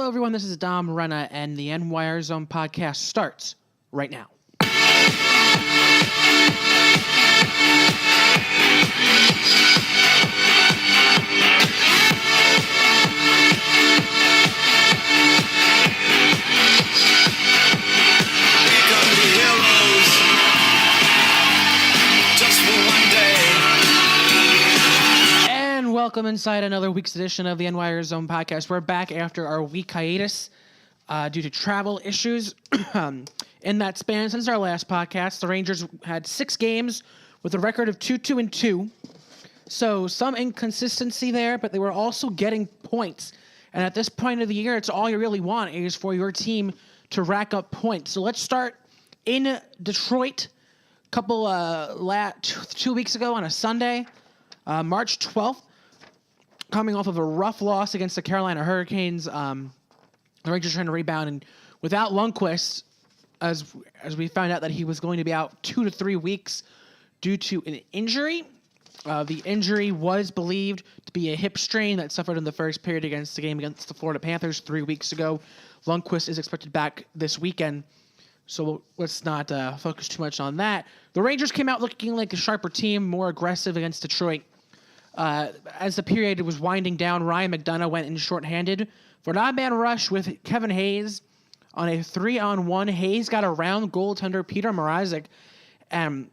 everyone. This is Dom Renna, and the NYR Zone podcast starts right now. Welcome inside another week's edition of the NYR Zone podcast. We're back after our week hiatus due to travel issues. In that span, since our last podcast, the Rangers had 6 games with a record of 2-2-2. So some inconsistency there, but they were also getting points. And at this point of the year, it's all you really want is for your team to rack up points. So let's start in Detroit. Couple 2 weeks ago on a Sunday, March 12th. Coming off of a rough loss against the Carolina Hurricanes, the Rangers trying to rebound, and without Lundqvist, as we found out that he was going to be out 2 to 3 weeks due to an injury. The injury was believed to be a hip strain that suffered in the first period against the game against the Florida Panthers 3 weeks ago. Lundqvist is expected back this weekend, so let's not focus too much on that. The Rangers came out looking like a sharper team, more aggressive against Detroit. As the period was winding down, Ryan McDonough went in shorthanded for an odd-man rush with Kevin Hayes on a 3-on-1. Hayes got around goaltender Peter Mrazek and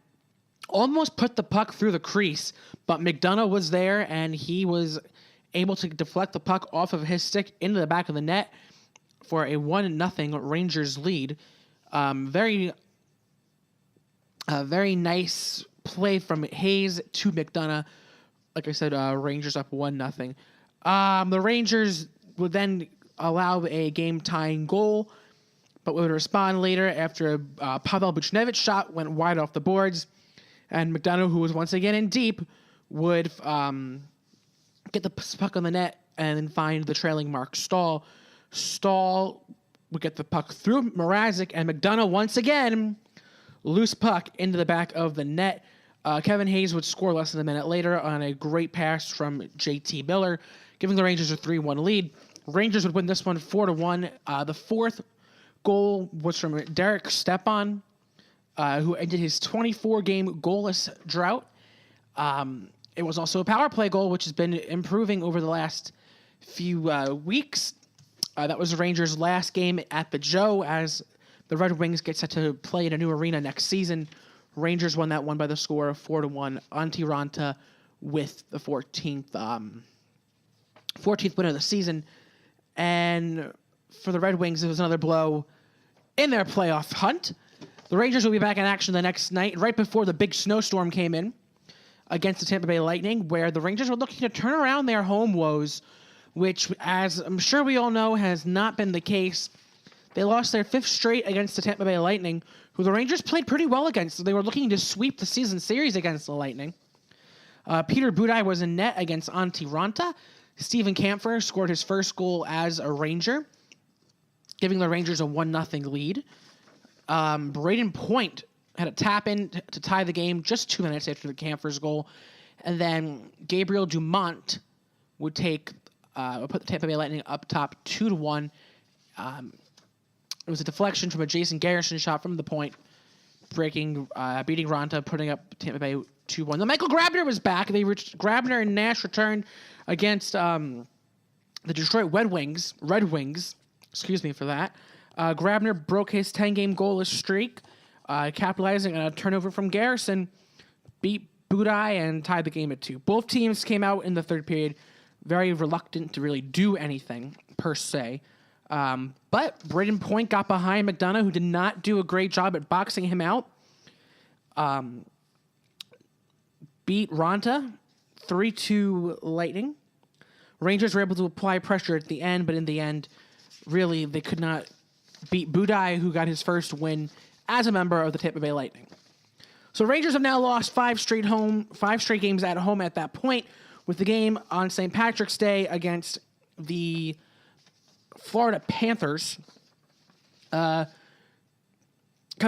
almost put the puck through the crease, but McDonough was there, and he was able to deflect the puck off of his stick into the back of the net for a 1-0 Rangers lead. Very nice play from Hayes to McDonough. Like I said, Rangers up 1-0. The Rangers would then allow a game-tying goal, but would respond later after a Pavel Buchnevich shot went wide off the boards, and McDonough, who was once again in deep, would get the puck on the net and then find the trailing Mark Stahl. Stahl would get the puck through Mrazek, and McDonough once again loose puck into the back of the net. Kevin Hayes would score less than a minute later on a great pass from J.T. Miller, giving the Rangers a 3-1 lead. Rangers would win this one 4-1. The fourth goal was from Derek Stepan, who ended his 24-game goalless drought. It was also a power play goal, which has been improving over the last few weeks. That was the Rangers' last game at the Joe, as the Red Wings get set to play in a new arena next season. Rangers won that one by the score of 4-1. Antti Raanta with the 14th win of the season. And for the Red Wings, it was another blow in their playoff hunt. The Rangers will be back in action the next night, right before the big snowstorm came in against the Tampa Bay Lightning, where the Rangers were looking to turn around their home woes, which, as I'm sure we all know, has not been the case. They lost their 5th straight against the Tampa Bay Lightning, who the Rangers played pretty well against. They were looking to sweep the season series against the Lightning. Peter Budaj was in net against Antti Raanta. Steven Kampfer scored his first goal as a Ranger, giving the Rangers a 1-0 lead. Braden Point had a tap-in to tie the game just 2 minutes after the Kampfer's goal. And then Gabriel Dumont would put the Tampa Bay Lightning up top 2-1. It was a deflection from a Jason Garrison shot from the point, beating Raanta, putting up Tampa Bay 2-1. Then Michael Grabner was back. Grabner and Nash returned against the Detroit Red Wings. Excuse me for that. Grabner broke his 10-game goalless streak, capitalizing on a turnover from Garrison, beat Budaj, and tied the game at 2. Both teams came out in the third period very reluctant to really do anything, per se. But Braden Point got behind McDonough, who did not do a great job at boxing him out. Beat Raanta 3-2 Lightning. Rangers were able to apply pressure at the end, but in the end, really, they could not beat Budaj, who got his first win as a member of the Tampa Bay Lightning. So Rangers have now lost 5 straight games at home at that point, with the game on St. Patrick's Day against the Florida Panthers. Coming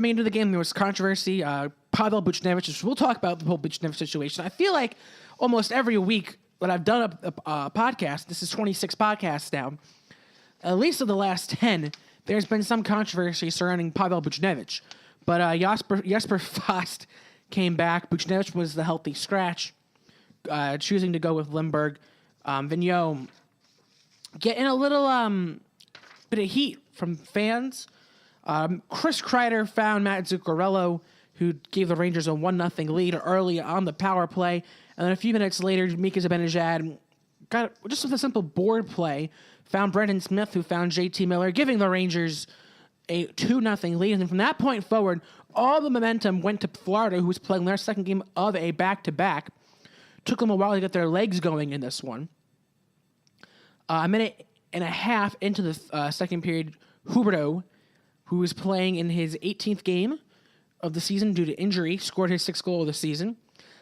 into the game, there was controversy. Pavel Buchnevich, we'll talk about the whole Buchnevich situation. I feel like almost every week when I've done a podcast, this is 26 podcasts now, at least of the last 10, there's been some controversy surrounding Pavel Buchnevich. But Jesper Fast came back. Buchnevich was the healthy scratch, choosing to go with Lindberg. Vigneault getting a little bit of heat from fans. Chris Kreider found Matt Zuccarello, who gave the Rangers a 1-0 lead early on the power play. And then a few minutes later, Mika Zibanejad got just with a simple board play, found Brendan Smith, who found JT Miller, giving the Rangers a 2-0 lead. And then from that point forward, all the momentum went to Florida, who was playing their second game of a back-to-back. Took them a while to get their legs going in this one. A minute and a half into the second period, Huberdeau, who was playing in his 18th game of the season due to injury, scored his 6th goal of the season.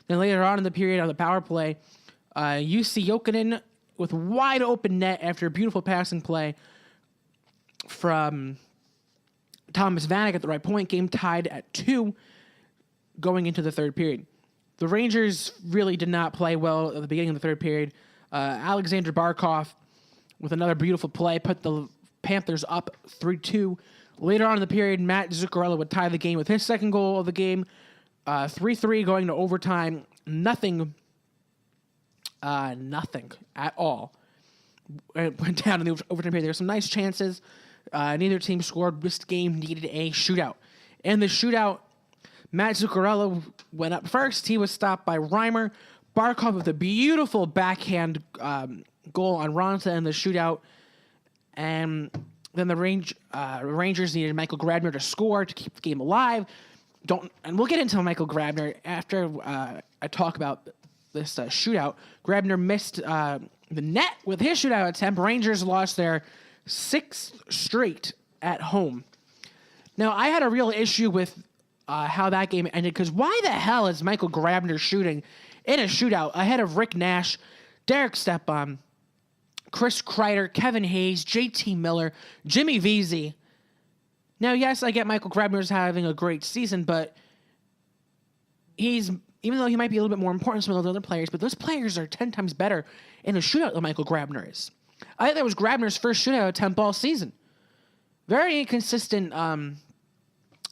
Then later on in the period on the power play, Jussi Jokinen with wide open net after a beautiful passing play from Thomas Vanek at the right point. Game tied at 2 going into the third period. The Rangers really did not play well at the beginning of the third period. Alexander Barkov with another beautiful play put the Panthers up 3-2. Later on in the period, Matt Zuccarello would tie the game with his second goal of the game. 3-3 going to overtime. Nothing at all. It went down in the overtime period. There were some nice chances. Neither team scored. This game needed a shootout. In the shootout, Matt Zuccarello went up first. He was stopped by Reimer. Barkov with a beautiful backhand goal on Ronta in the shootout. And then the Rangers needed Michael Grabner to score to keep the game alive. And we'll get into Michael Grabner after I talk about this shootout. Grabner missed the net with his shootout attempt. Rangers lost their 6th straight at home. Now, I had a real issue with how that game ended, because why the hell is Michael Grabner shooting in a shootout ahead of Rick Nash, Derek Stepan, Chris Kreider, Kevin Hayes, JT Miller, Jimmy Vesey? Now, yes, I get Michael Grabner's having a great season, but even though he might be a little bit more important than some of those other players, but those players are 10 times better in a shootout than Michael Grabner is. I think that was Grabner's first shootout attempt all season. Very inconsistent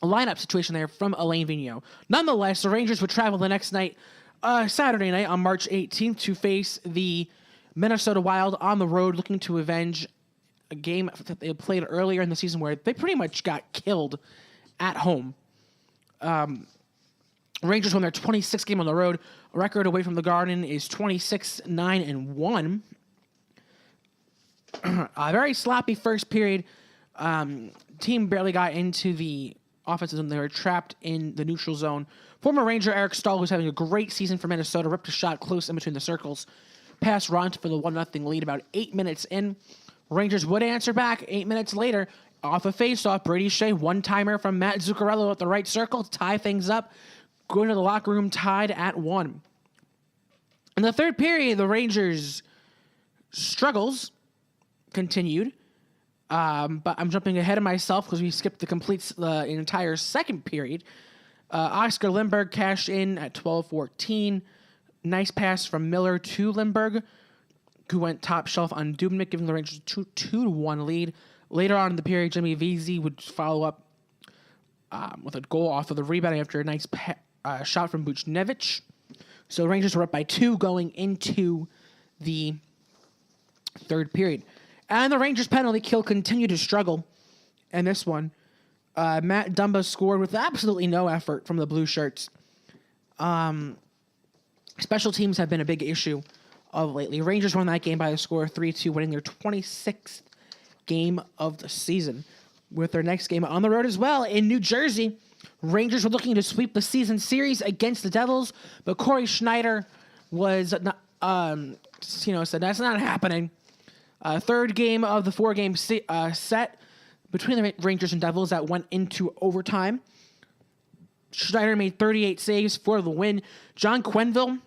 lineup situation there from Alain Vigneault. Nonetheless, the Rangers would travel the next night, Saturday night on March 18th, to face the Minnesota Wild on the road, looking to avenge a game that they played earlier in the season where they pretty much got killed at home. Rangers won their 26th game on the road. Record away from the Garden is 26-9-1. A very sloppy first period. Team barely got into the offensive zone. They were trapped in the neutral zone. Former Ranger Eric Stahl, who's having a great season for Minnesota, ripped a shot close in between the circles. Passed Ronta for the 1-0 lead about 8 minutes in. Rangers would answer back 8 minutes later. Off a face-off, Brady Shea, one-timer from Matt Zuccarello at the right circle to tie things up. Going to the locker room tied at 1. In the third period, the Rangers' struggles continued. But I'm jumping ahead of myself because we skipped the entire second period. Oscar Lindberg cashed in at 12:14. Nice pass from Miller to Lindberg, who went top shelf on Dubnyk, giving the Rangers a 2-1 lead. Later on in the period, Jimmy Vesey would follow up with a goal off of the rebound after a nice shot from Buchnevich. So the Rangers were up by 2 going into the third period. And the Rangers' penalty kill continued to struggle in this one. Matt Dumba scored with absolutely no effort from the Blue Shirts. Special teams have been a big issue of lately. Rangers won that game by a score of 3-2, winning their 26th game of the season. With their next game on the road as well in New Jersey, Rangers were looking to sweep the season series against the Devils, but Corey Schneider was said that's not happening. Third game of the 4-game set between the Rangers and Devils that went into overtime. Schneider made 38 saves for the win. John Quenneville,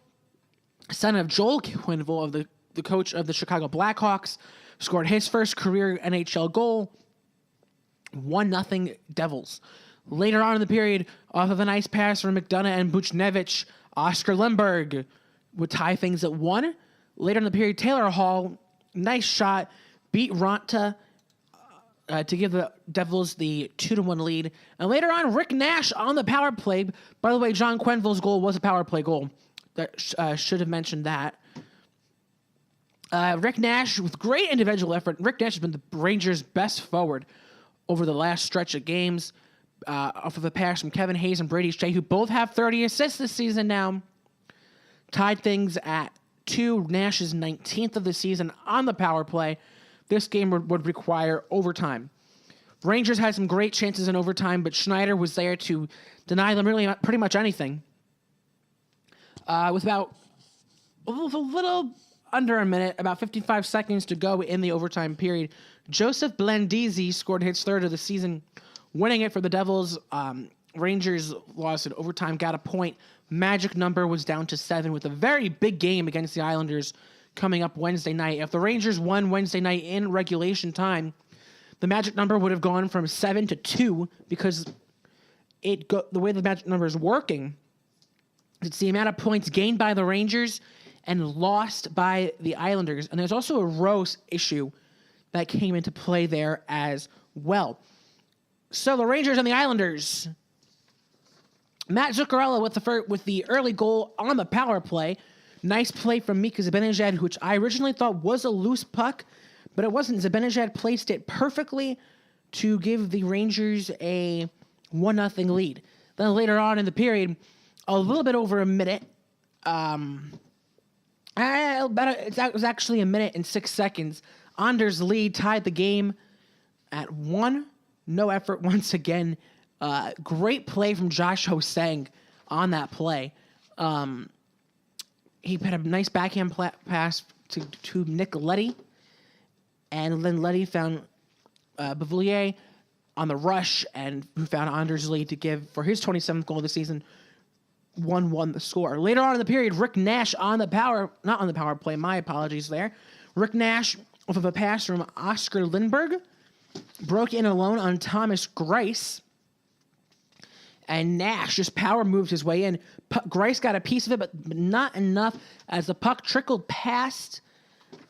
son of Joel Quenneville, of the coach of the Chicago Blackhawks, scored his first career NHL goal. 1-0 Devils. Later on in the period, off of a nice pass from McDonough and Buchnevich, Oscar Lindberg would tie things at 1. Later in the period, Taylor Hall, nice shot, beat Ronta to give the Devils the 2-1 lead. And later on, Rick Nash on the power play. By the way, John Quenneville's goal was a power play goal. That should have mentioned that. Rick Nash, with great individual effort, Rick Nash has been the Rangers' best forward over the last stretch of games. Off of a pass from Kevin Hayes and Brady Shea, who both have 30 assists this season now. Tied things at 2. Nash's 19th of the season on the power play. This game would require overtime. Rangers had some great chances in overtime, but Schneider was there to deny them really pretty much anything. With about a little under a minute, about 55 seconds to go in the overtime period, Joseph Blandisi scored his 3rd of the season, winning it for the Devils. Rangers lost in overtime, got a point. Magic number was down to 7 with a very big game against the Islanders coming up Wednesday night. If the Rangers won Wednesday night in regulation time, the magic number would have gone from 7 to 2 because the way the magic number is working, it's the amount of points gained by the Rangers and lost by the Islanders. And there's also a row issue that came into play there as well. So the Rangers and the Islanders. Matt Zuccarello with the early goal on the power play. Nice play from Mika Zibanejad, which I originally thought was a loose puck, but it wasn't. Zibanejad placed it perfectly to give the Rangers a 1-0 lead. Then later on in the period, a little bit over a minute, it was actually 1 minute and 6 seconds. Anders Lee tied the game at 1. No effort once again. Great play from Josh Ho-Sang on that play. He had a nice backhand pass to Nick Leddy. And then Leddy found Bavoulier on the rush, and who found Anders Lee to give, for his 27th goal of the season, 1-1 the score. Later on in the period, Rick Nash not on the power play, my apologies there. Rick Nash, off of a pass from Oscar Lindberg, broke in alone on Thomas Greiss. And Nash just power moved his way in. Greiss got a piece of it, but not enough as the puck trickled past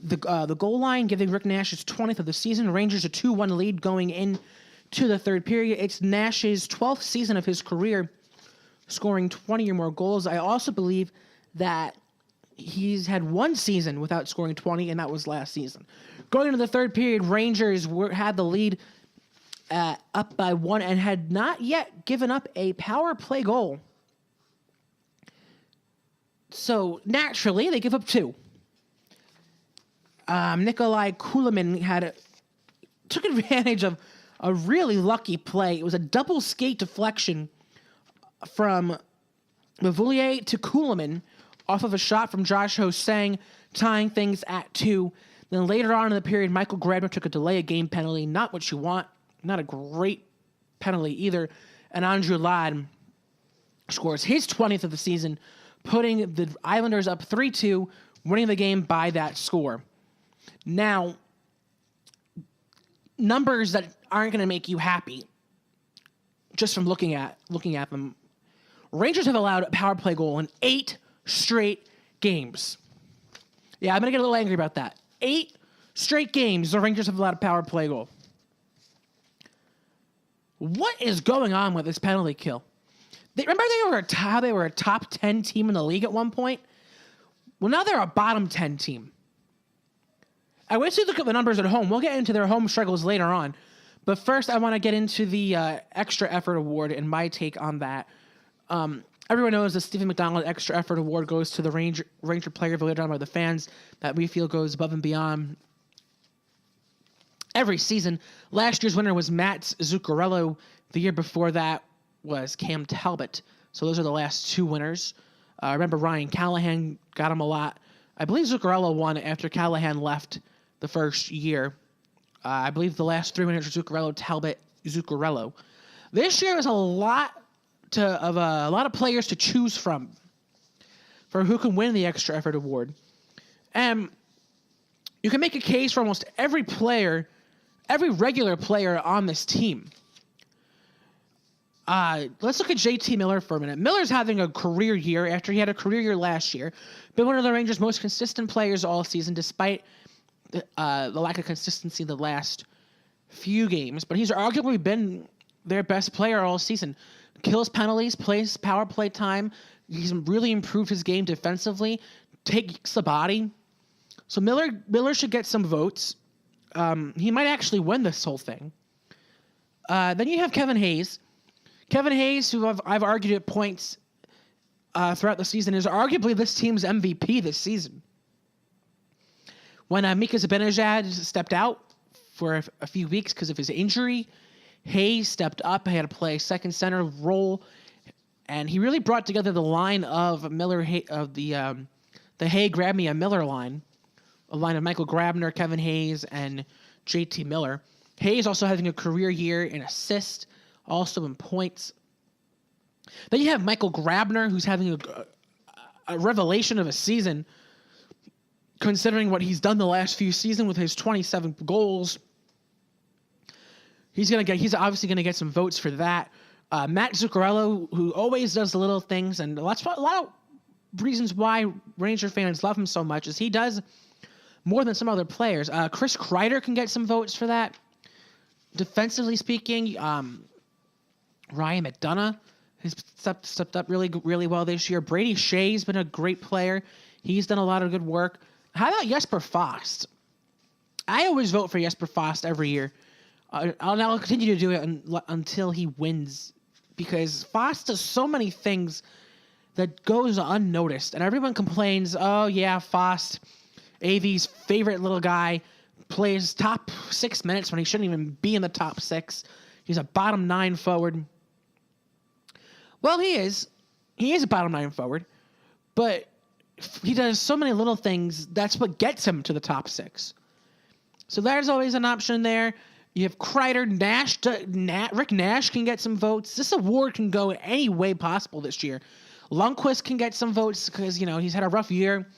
the goal line, giving Rick Nash his 20th of the season. Rangers a 2-1 lead going into the third period. It's Nash's 12th season of his career, scoring 20 or more goals. I also believe that he's had one season without scoring 20, and that was last season. Going into the third period, Rangers had the lead up by 1 and had not yet given up a power play goal. So naturally, they give up 2. Nikolai Kulemin took advantage of a really lucky play. It was a double skate deflection from Bavoulier to Kulemin off of a shot from Josh Ho-Sang, tying things at 2. Then later on in the period, Michael Grabner took a delay of game penalty. Not what you want. Not a great penalty either. And Andrew Ladd scores his 20th of the season, putting the Islanders up 3-2, winning the game by that score. Now, numbers that aren't going to make you happy, just from looking at them. Rangers have allowed a power play goal in 8 straight games. Yeah, I'm going to get a little angry about that. 8 straight games, the Rangers have allowed a power play goal. What is going on with this penalty kill? Remember how they were a top 10 team in the league at one point? Well, now they're a bottom 10 team. I wish you look at the numbers at home. We'll get into their home struggles later on. But first, I want to get into the Extra Effort Award and my take on that. Everyone knows the Stephen McDonald Extra Effort Award goes to the Ranger player voted on by the fans that we feel goes above and beyond every season. Last year's winner was Matt Zuccarello. The year before that was Cam Talbot. So those are the last 2 winners. I remember Ryan Callahan got him a lot. I believe Zuccarello won after Callahan left the first year. I believe the last 3 winners were Zuccarello, Talbot, Zuccarello. This year is a lot of players to choose from for who can win the Extra Effort Award. And you can make a case for almost every player, every regular player on this team. Let's look at JT Miller for a minute. Miller's having a career year after he had a career year last year. Been one of the Rangers' most consistent players all season, despite the lack of consistency the last few games, but he's arguably been their best player all season. Kills penalties, plays power play time. He's really improved his game defensively, takes the body. So Miller should get some votes. He might actually win this whole thing. Then you have Kevin Hayes. Kevin Hayes, who I've argued at points throughout the season, is arguably this team's MVP this season. When Mika Zibanejad stepped out for a few weeks because of his injury, Hayes stepped up, had to play a second center role, and he really brought together the line of Miller of the Hey Grab Me a Miller line, a line of Michael Grabner, Kevin Hayes, and JT Miller. Hayes also having a career year in assists, also in points. Then you have Michael Grabner, who's having a revelation of a season, considering what he's done the last few seasons with his 27 goals. He's obviously gonna get some votes for that. Matt Zuccarello, who always does the little things, and that's a lot of reasons why Ranger fans love him so much, is he does more than some other players. Chris Kreider can get some votes for that. Defensively speaking, Ryan McDonough has stepped up really, really well this year. Brady Shea's been a great player. He's done a lot of good work. How about Jesper Fast? I always vote for Jesper Fast every year. I'll continue to do it until he wins, because Fast does so many things that goes unnoticed, and everyone complains, oh yeah, Fast, AV's favorite little guy, plays top 6 minutes when he shouldn't even be in the top 6. He's a bottom 9 forward. Well, he is a bottom 9 forward, but he does so many little things. That's what gets him to the top 6. So there's always an option there. You have Kreider, Nash. Rick Nash can get some votes. This award can go any way possible this year. Lundqvist can get some votes because he's had a rough year,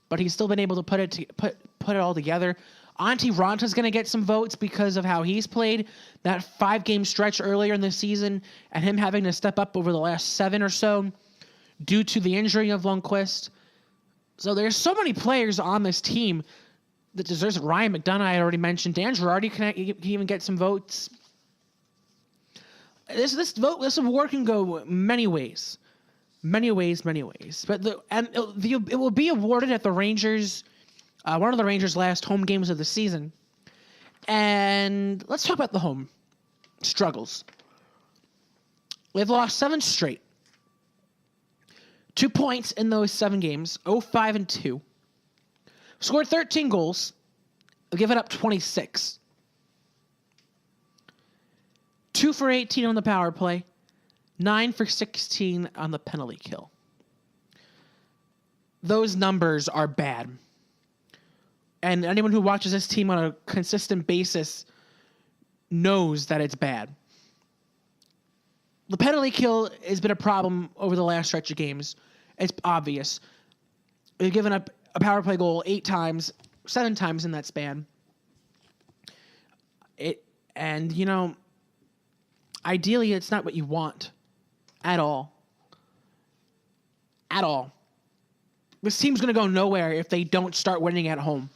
but he's still been able to put it all together. Antti Ranta's going to get some votes because of how he's played that 5-game stretch earlier in the season, and him having to step up over the last 7 or so due to the injury of Lundqvist. So there's so many players on this team that deserves it. Ryan McDonough, I already mentioned. Dan Girardi can even get some votes. This award can go many ways. Many ways. But it will be awarded at the Rangers, one of the Rangers' last home games of the season. And let's talk about the home struggles. They've lost 7 straight. 2 points in those 7 games, 0-5-2. Scored 13 goals. They've given up 26. 2 for 18 on the power play. 9 for 16 on the penalty kill. Those numbers are bad. And anyone who watches this team on a consistent basis knows that it's bad. The penalty kill has been a problem over the last stretch of games. It's obvious. They've given up a power play goal 7 times in that span. Ideally, it's not what you want at all. At all. This team's going to go nowhere if they don't start winning at home.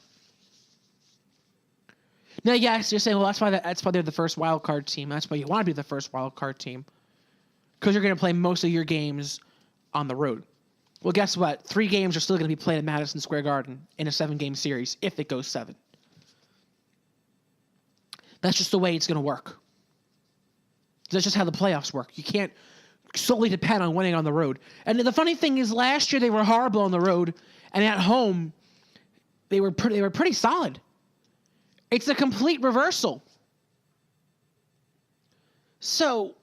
Now, yes, you're saying, well, that's why they're the first wild card team. That's why you want to be the first wild card team, because you're going to play most of your games on the road. Well, guess what? 3 games are still going to be played at Madison Square Garden in a 7-game series if it goes 7. That's just the way it's going to work. That's just how the playoffs work. You can't solely depend on winning on the road. And the funny thing is, last year they were horrible on the road, and at home they were pretty solid. It's a complete reversal. So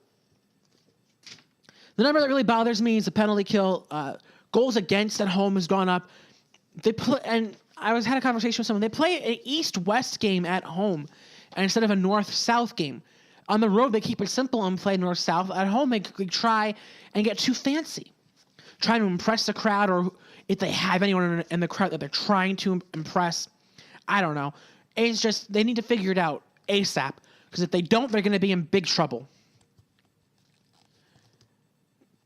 the number that really bothers me is the penalty kill. Goals against at home has gone up. And I had a conversation with someone. They play an East-West game at home instead of a North-South game. On the road, they keep it simple and play North-South. At home, they try and get too fancy, trying to impress the crowd, or if they have anyone in the crowd that they're trying to impress. I don't know. It's just they need to figure it out ASAP, because if they don't, they're going to be in big trouble.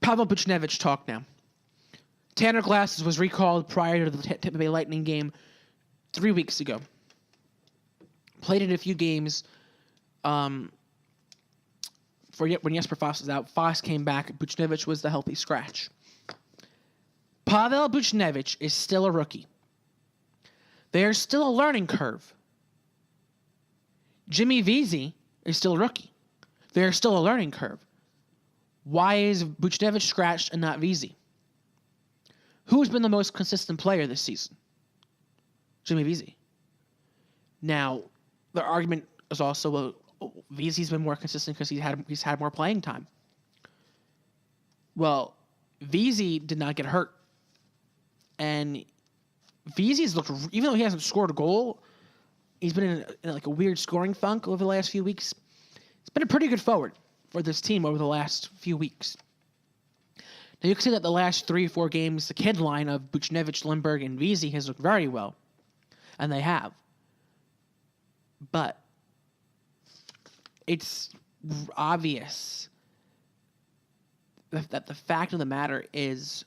Pavel Buchnevich talk now. Tanner Glasses was recalled prior to the Tampa Bay Lightning game 3 weeks ago. Played in a few games. When Jesper Foss was out, Foss came back. Buchnevich was the healthy scratch. Pavel Buchnevich is still a rookie. There's still a learning curve. Jimmy Vesey is still a rookie. There's still a learning curve. Why is Buchnevich scratched and not Vesey? Who's been the most consistent player this season? Jimmy Vesey. Now, the argument is also, well, Vesey's been more consistent because he's had more playing time. Well, Vesey did not get hurt. And Vesey's looked, even though he hasn't scored a goal, he's been in like a weird scoring funk over the last few weeks. It's been a pretty good forward for this team over the last few weeks. Now, you can see that the last 3 or 4 games, the kid line of Buchnevich, Lindbergh, and Vesey has looked very well. And they have. But it's obvious that the fact of the matter is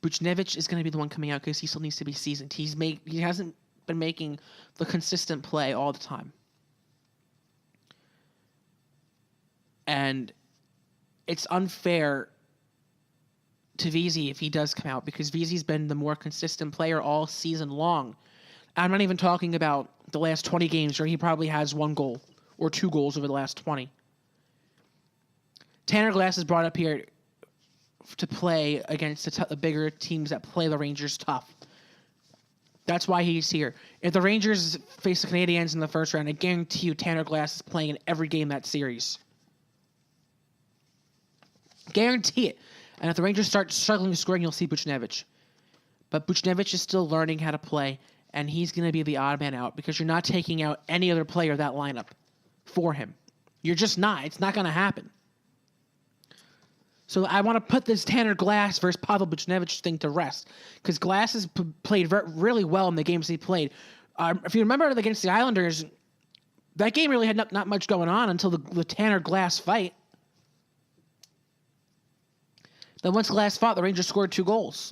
Buchnevich is going to be the one coming out because he still needs to be seasoned. He hasn't been making the consistent play all the time. And it's unfair to Vesey if he does come out because Vesey's been the more consistent player all season long. I'm not even talking about the last 20 games where he probably has 1 goal or 2 goals over the last 20. Tanner Glass is brought up here to play against the bigger teams that play the Rangers tough. That's why he's here. If the Rangers face the Canadiens in the first round, I guarantee you Tanner Glass is playing in every game that series. Guarantee it. And if the Rangers start struggling to scoring, you'll see Buchnevich. But Buchnevich is still learning how to play, and he's going to be the odd man out because you're not taking out any other player of that lineup for him. You're just not. It's not going to happen. So I want to put this Tanner Glass versus Pavel Buchnevich thing to rest because Glass has played really well in the games he played. If you remember against the Islanders, that game really had not much going on until the Tanner Glass fight. Then once Glass fought, the Rangers scored 2 goals.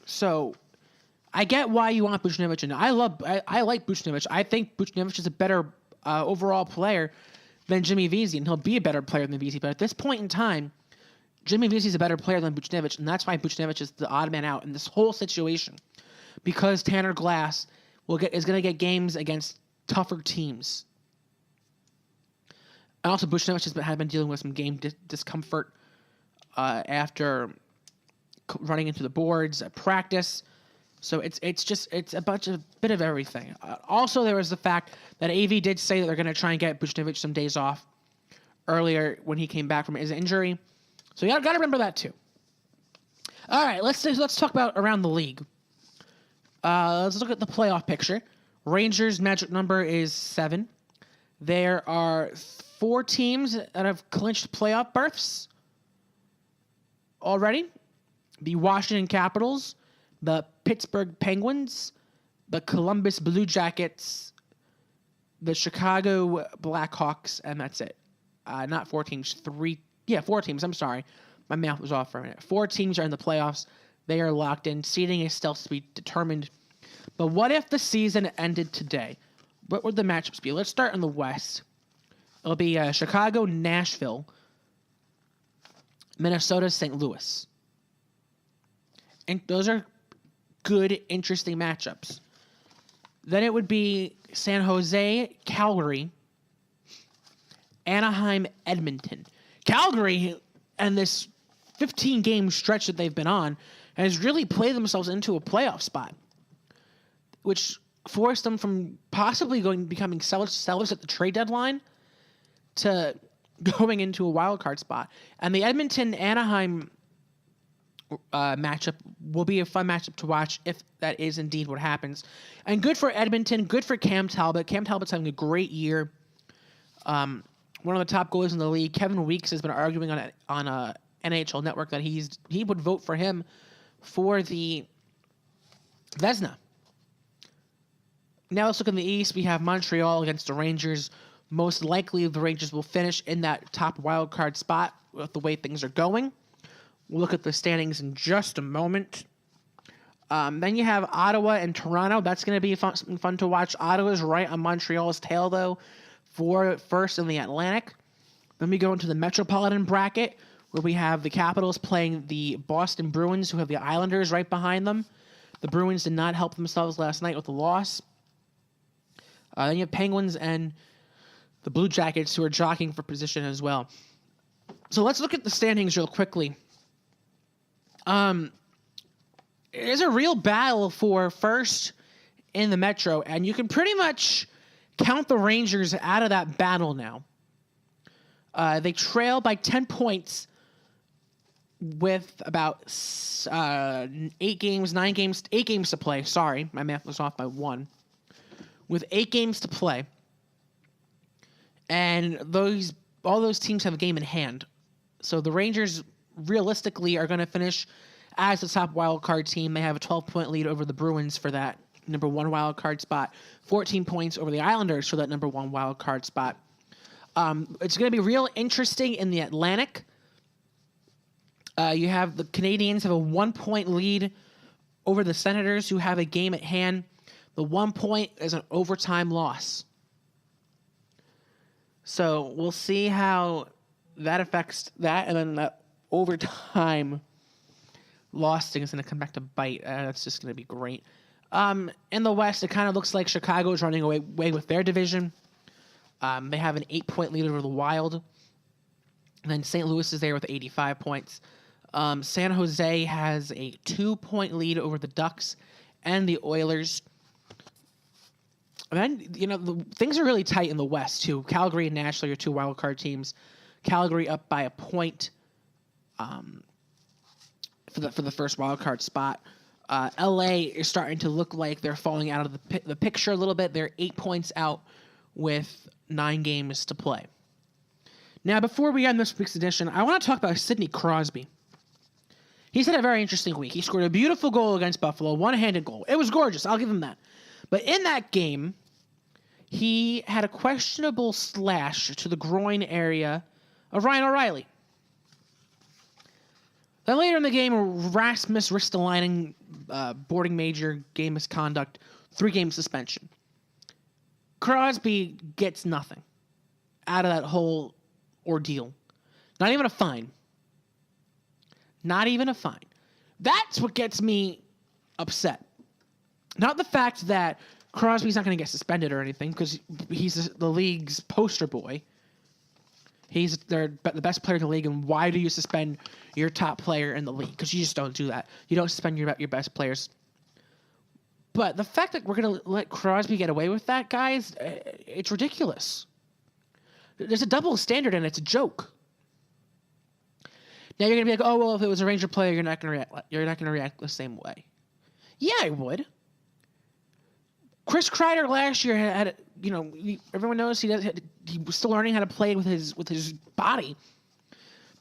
So I get why you want Buchnevich, and I like Buchnevich. I think Buchnevich is a better overall player than Jimmy Vesey, and he'll be a better player than Vesey. But at this point in time, Jimmy Vesey is a better player than Buchnevich, and that's why Buchnevich is the odd man out in this whole situation. Because Tanner Glass is going to get games against tougher teams. And also, Buchnevich has been dealing with some game discomfort after running into the boards at practice. So it's a bit of everything. Also, there was the fact that AV did say that they're going to try and get Buchnevich some days off earlier when he came back from his injury. So you got to remember that too. All right, let's talk about around the league. Let's look at the playoff picture. Rangers' magic number is 7. There are 4 teams that have clinched playoff berths already. The Washington Capitals, the Pittsburgh Penguins, the Columbus Blue Jackets, the Chicago Blackhawks, and that's it. Not 4 teams, 3. Yeah, 4 teams. I'm sorry. My math was off for a minute. 4 teams are in the playoffs. They are locked in. Seeding is still to be determined. But what if the season ended today? What would the matchups be? Let's start in the West. It'll be Chicago, Nashville, Minnesota, St. Louis. And those are good, interesting matchups. Then it would be San Jose, Calgary, Anaheim, Edmonton. Calgary, and this 15-game stretch that they've been on, has really played themselves into a playoff spot, which forced them from possibly becoming sellers at the trade deadline to going into a wild card spot. And the Edmonton-Anaheim matchup will be a fun matchup to watch if that is indeed what happens. And good for Edmonton, good for Cam Talbot. Cam Talbot's having a great year. One of the top goalies in the league. Kevin Weeks has been arguing on a NHL Network that he would vote for him for the Vezina. Now let's look in the East. We have Montreal against the Rangers. Most likely the Rangers will finish in that top wild card spot with the way things are going. We'll look at the standings in just a moment. Then you have Ottawa and Toronto. That's going to be fun to watch. Ottawa's right on Montreal's tail, though, for first in the Atlantic. Then we go into the Metropolitan bracket, where we have the Capitals playing the Boston Bruins, who have the Islanders right behind them. The Bruins did not help themselves last night with the loss. Then you have Penguins and the Blue Jackets, who are jockeying for position as well. So let's look at the standings real quickly. It is a real battle for first in the Metro, and you can pretty much count the Rangers out of that battle now. They trail by 10 points with about 8 games to play. Sorry, my math was off by 1. With 8 games to play. And all those teams have a game in hand. So the Rangers realistically are going to finish as the top wild card team. They have a 12-point lead over the Bruins for that number 1 wild card spot. 14 points over the Islanders for that number 1 wild card spot. It's going to be real interesting in the Atlantic. You have the Canadiens have a 1-point lead over the Senators, who have a game at hand. The 1 point is an overtime loss. So we'll see how that affects that, and then that overtime loss thing is going to come back to bite. That's just going to be great. In the West, it kind of looks like Chicago is running away with their division. They have an 8-point lead over the Wild. And then St. Louis is there with 85 points. San Jose has a 2-point lead over the Ducks and the Oilers. And then, things are really tight in the West, too. Calgary and Nashville are 2 wild card teams. Calgary up by a point for the first wild card spot. LA is starting to look like they're falling out of the picture a little bit. They're 8 points out with 9 games to play. Now, before we end this week's edition, I want to talk about Sidney Crosby. He's had a very interesting week. He scored a beautiful goal against Buffalo, one-handed goal. It was gorgeous. I'll give him that. But in that game, he had a questionable slash to the groin area of Ryan O'Reilly. Then later in the game, Rasmus Ristolainen, boarding major, game misconduct, 3-game suspension. Crosby gets nothing out of that whole ordeal. Not even a fine. Not even a fine. That's what gets me upset. Not the fact that Crosby's not going to get suspended or anything, because he's the league's poster boy. He's the best player in the league, and why do you suspend your top player in the league? Because you just don't do that. You don't suspend your best players. But the fact that we're going to let Crosby get away with that, guys, it's ridiculous. There's a double standard, and it's a joke. Now you're going to be like, oh, well, if it was a Ranger player, you're not going to react the same way. Yeah, I would. Chris Kreider last year had everyone knows he was still learning how to play with his body.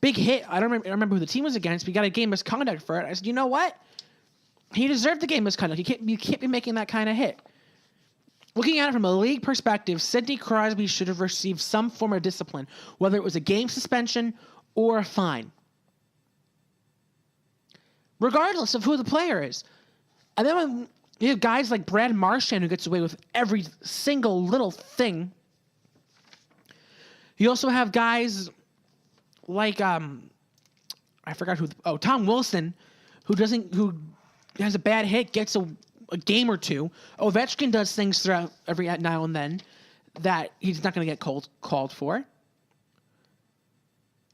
Big hit. I don't remember who the team was against, but he got a game misconduct for it. I said, you know what? He deserved the game misconduct. You can't be making that kind of hit. Looking at it from a league perspective, Sidney Crosby should have received some form of discipline, whether it was a game suspension or a fine. Regardless of who the player is. And then when you have guys like Brad Marchand who gets away with every single little thing. You also have guys like I forgot who. Tom Wilson, who has a bad hit, gets a game or two. Ovechkin does things throughout every now and then that he's not going to get called for.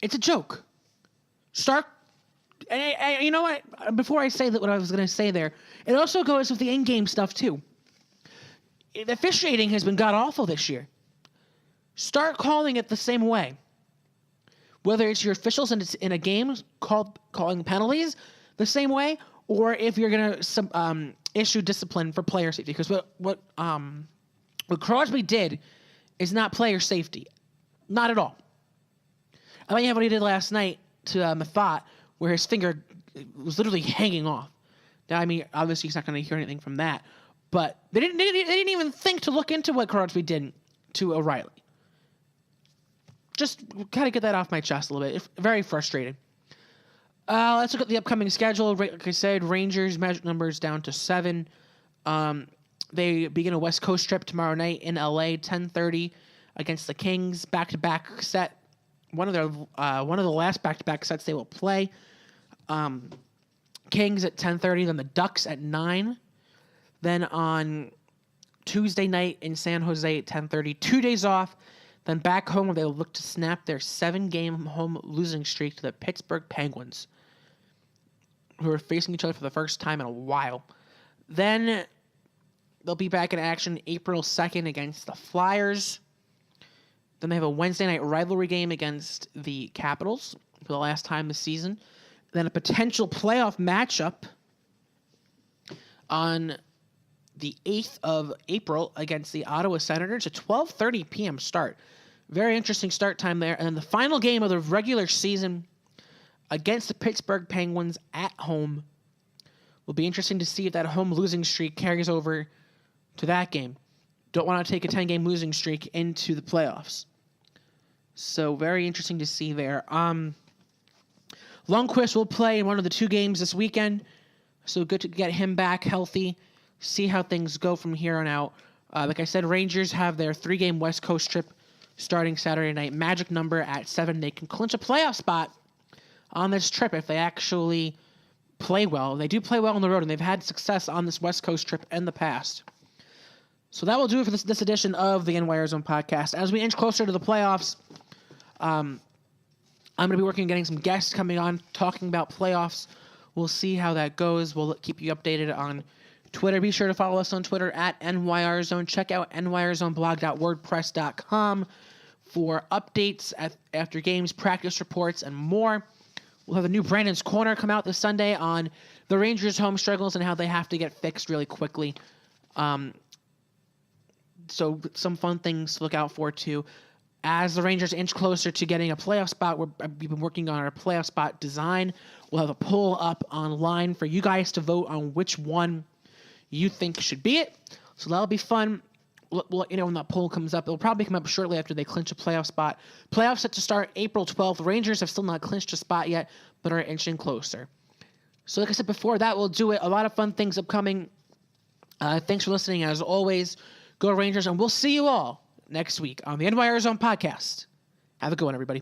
It's a joke. And you know what? Before I say that, what I was going to say there, it also goes with the in-game stuff too. The officiating has been god-awful this year. Start calling it the same way. Whether it's your officials in a game calling penalties the same way, or if you're going to issue discipline for player safety. Because what Crosby did is not player safety. Not at all. I mean, you have what he did last night to Mathot, where his finger was literally hanging off. Now, I mean, obviously he's not going to hear anything from that, but they didn't even think to look into what Crosby did to O'Reilly. Just kind of get that off my chest a little bit. It's very frustrating. Let's look at the upcoming schedule. Like I said, Rangers magic numbers down to 7. They begin a West Coast trip tomorrow night in LA, 10:30 against the Kings. Back-to-back set. One of the last back-to-back sets they will play. Kings at 10:30, then the Ducks at 9. Then on Tuesday night in San Jose at 10:30, 2 days off. Then back home where they will look to snap their 7-game home losing streak to the Pittsburgh Penguins, who are facing each other for the first time in a while. Then they'll be back in action April 2nd against the Flyers. Then they have a Wednesday night rivalry game against the Capitals for the last time this season. Then a potential playoff matchup on the 8th of April against the Ottawa Senators, a 12:30 p.m. start. Very interesting start time there. And then the final game of the regular season against the Pittsburgh Penguins at home. Will be interesting to see if that home losing streak carries over to that game. Don't want to take a 10-game losing streak into the playoffs. So very interesting to see there. Lundqvist will play in one of the 2 games this weekend. So good to get him back healthy. See how things go from here on out. Like I said, Rangers have their 3-game West Coast trip starting Saturday night. Magic number at 7. They can clinch a playoff spot on this trip if they actually play well. They do play well on the road, and they've had success on this West Coast trip in the past. So that will do it for this edition of the NYR Zone podcast. As we inch closer to the playoffs, I'm going to be working on getting some guests coming on, talking about playoffs. We'll see how that goes. We'll keep you updated on Twitter. Be sure to follow us on Twitter at NYRZone. Check out nyrzonblog.wordpress.com for updates after games, practice reports, and more. We'll have a new Brandon's Corner come out this Sunday on the Rangers' home struggles and how they have to get fixed really quickly. So some fun things to look out for, too. As the Rangers inch closer to getting a playoff spot, we've been working on our playoff spot design. We'll have a poll up online for you guys to vote on which one you think should be it. So that'll be fun. We'll let you know when that poll comes up. It'll probably come up shortly after they clinch a playoff spot. Playoffs set to start April 12th. Rangers have still not clinched a spot yet, but are inching closer. So like I said before, that will do it. A lot of fun things upcoming. Thanks for listening. As always, go Rangers, and we'll see you all next week on the NYR Zone podcast. Have a good one, everybody.